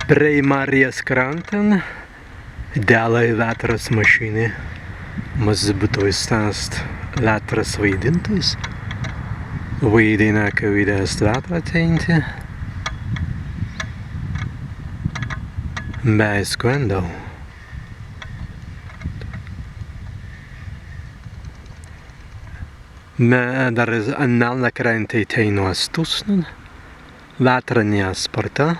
Prie Marijas kranten ideālai Wētras mašīni. Mums būtu izstāst Wētras waidīntajs. Waidīnāka vidēs Wētrateņti. Bez kvendau. Dar Melnakrāntei teinos tusnen. Wētraņā sportā.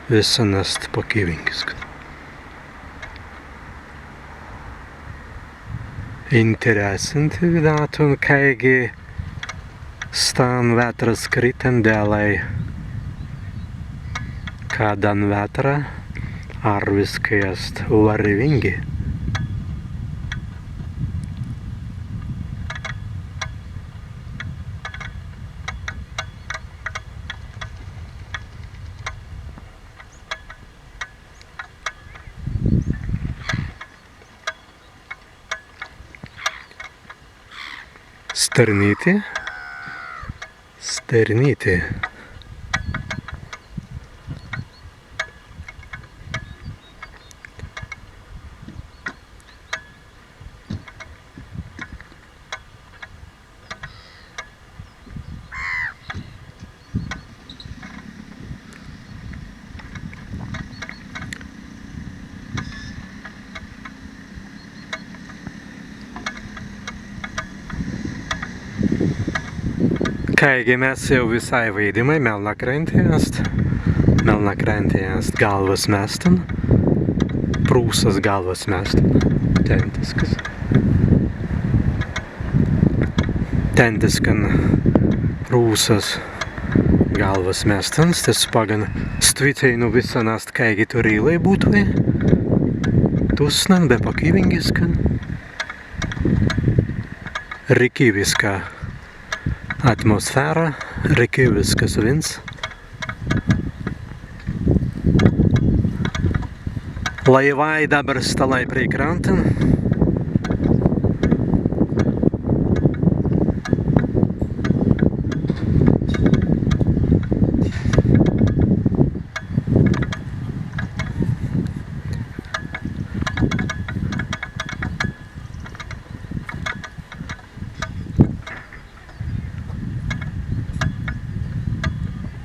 Visanast pakīvingas. Interesanti vidāt un kaigi stān Wētras kriten dēlai kādan Wētra arviskajast vari vingi. Sternīti. Kaigi mēs jau visai vīdimai Melnakrāntejās galvas mēstan, Prūsas galvas mēstan, tentiskan Prūsas galvas mēstans, tas pagan stviteinu visanast kaigi tur īlai būtuvē, tusnan, be pakīvingiskan, rikiviskā atmosfēra, rikiviskas vins. Laivai dabar stalai prie kranten.